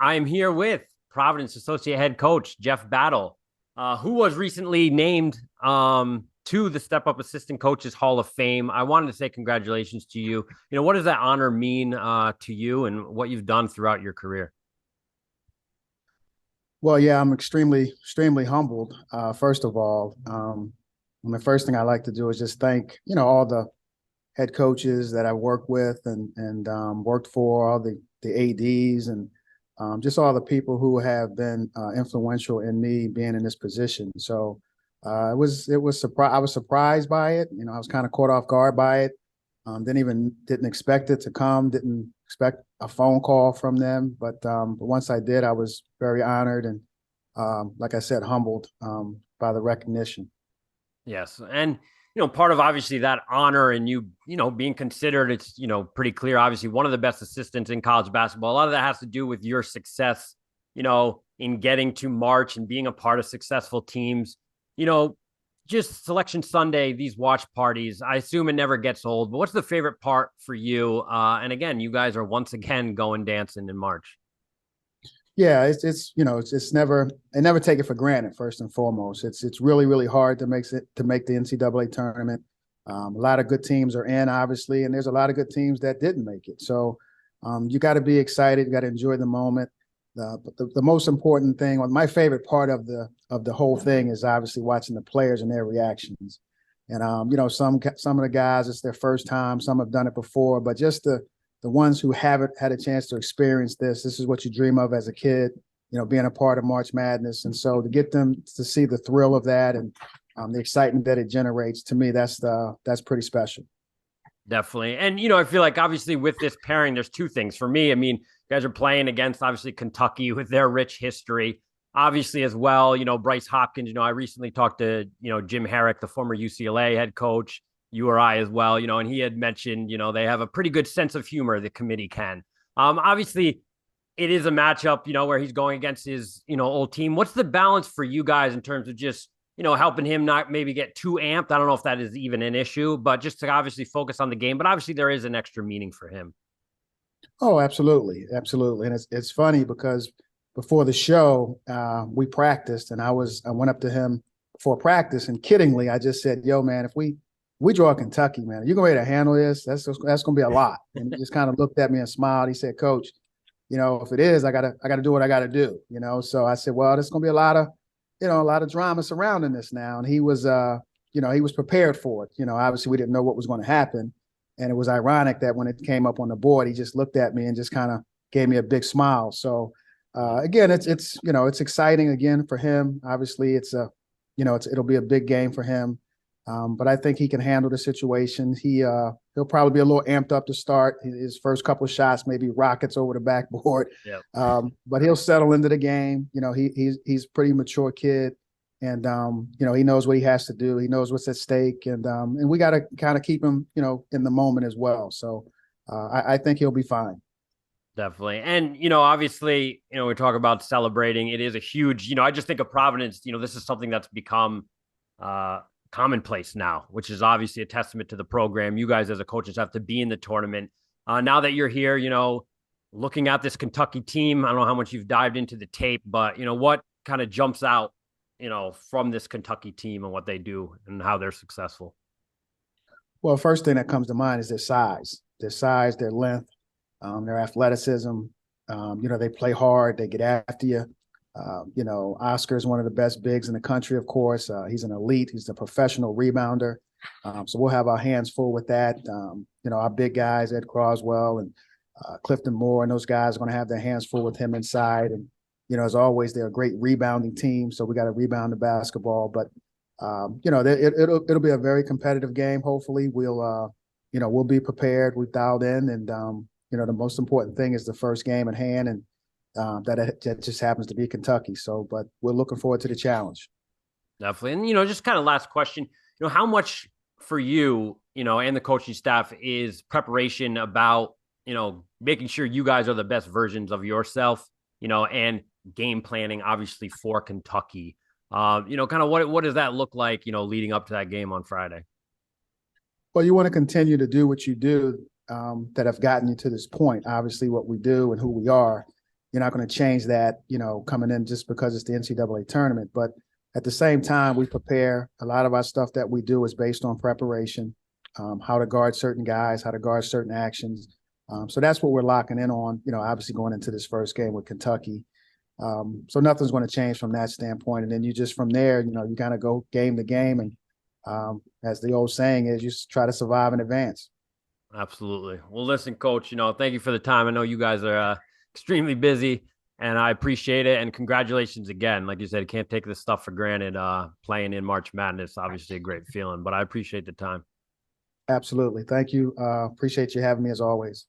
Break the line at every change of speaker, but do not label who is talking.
I am here with Providence Associate Head Coach Jeff Battle, who was recently named to the Step Up Assistant Coaches Hall of Fame. I wanted to say congratulations to you. What does that honor mean to you and what you've done throughout your career?
Well, yeah, I'm extremely humbled. First of all, and the first thing I like to do is just thank, all the head coaches that I worked with and worked for, all the ADs and just all the people who have been influential in me being in this position. So it was surprise. I was surprised by it. I was kind of caught off guard by it. Didn't expect it to come. Didn't expect a phone call from them. But once I did, I was very honored and, like I said, humbled by the recognition.
Yes. And, part of obviously that honor and being considered, it's, pretty clear, obviously one of the best assistants in college basketball. A lot of that has to do with your success, in getting to March and being a part of successful teams, you know, just Selection Sunday, these watch parties, I assume it never gets old. But what's the favorite part for you? And again, you guys are once again going dancing in March.
Yeah, it's never I never take it for granted. First and foremost, it's really hard to make the NCAA tournament. A lot of good teams are in, obviously, and there's a lot of good teams that didn't make it. So you got to be excited. You got to enjoy the moment. But the most important thing, or my favorite part of the whole thing, is obviously watching the players and their reactions. And some of the guys, it's their first time. Some have done it before, but just the ones who haven't had a chance to experience this is what you dream of as a kid, being a part of March Madness. And so to get them to see the thrill of that and the excitement that it generates, to me, that's pretty special.
Definitely. And, I feel like obviously with this pairing, there's two things for me. I mean, you guys are playing against obviously Kentucky with their rich history. Obviously, as well, Bryce Hopkins, I recently talked to, Jim Herrick, the former UCLA head coach, you or I as well, and he had mentioned, they have a pretty good sense of humor, the committee can. Obviously, it is a matchup, where he's going against his, old team. What's the balance for you guys in terms of just, helping him not maybe get too amped? I don't know if that is even an issue, but just to obviously focus on the game. But obviously, there is an extra meaning for him.
Oh, absolutely, absolutely. And it's funny because before the show, we practiced, and I went up to him before practice, and kiddingly, I just said, "Yo, man, if we draw Kentucky, man, are you going to handle this? That's going to be a lot." And he just kind of looked at me and smiled. He said, "Coach, if it is, I gotta do what I gotta do." So I said, "Well, there's going to be a lot of drama surrounding this now." And he was prepared for it. Obviously, we didn't know what was going to happen. And it was ironic that when it came up on the board, he just looked at me and just kind of gave me a big smile. So again, it's exciting again for him. Obviously, it'll be a big game for him. But I think he can handle the situation. He'll probably be a little amped up to start. His first couple of shots, maybe rockets over the backboard.
Yeah.
But he'll settle into the game. He's a pretty mature kid. And he knows what he has to do. He knows what's at stake, and we got to kind of keep him, in the moment as well. So I think he'll be fine.
Definitely. And, obviously, we talk about celebrating. It is a huge, I just think of Providence, this is something that's become commonplace now, which is obviously a testament to the program. You guys as a coaches have to be in the tournament. Now that you're here, looking at this Kentucky team, I don't know how much you've dived into the tape, but, what kind of jumps out from this Kentucky team and what they do and how they're successful?
Well, first thing that comes to mind is their size, their length, their athleticism. They play hard, they get after you. Oscar is one of the best bigs in the country, of course. He's an elite, he's a professional rebounder. So we'll have our hands full with that. Our big guys, Ed Croswell and Clifton Moore, and those guys are going to have their hands full with him inside. And as always, they're a great rebounding team, so we got to rebound the basketball. But it'll be a very competitive game. Hopefully, we'll be prepared. We've dialed in, and the most important thing is the first game at hand, and that just happens to be Kentucky. So, but we're looking forward to the challenge.
Definitely, and just kind of last question. How much for you, and the coaching staff is preparation about making sure you guys are the best versions of yourself, and game planning, obviously, for Kentucky. Kind of what does that look like, leading up to that game on Friday?
Well, you want to continue to do what you do that have gotten you to this point. Obviously, what we do and who we are. you're not going to change that, coming in just because it's the NCAA tournament. But at the same time, we prepare. A lot of our stuff that we do is based on preparation, how to guard certain guys, how to guard certain actions. So that's what we're locking in on, obviously going into this first game with Kentucky. So nothing's going to change from that standpoint. And then you just from there, you kind of go game to game. And as the old saying is, you just try to survive in advance.
Absolutely. Well, listen, Coach, thank you for the time. I know you guys are extremely busy, and I appreciate it. And congratulations again. Like you said, can't take this stuff for granted. Playing in March Madness, obviously a great feeling, but I appreciate the time.
Absolutely. Thank you. Appreciate you having me as always.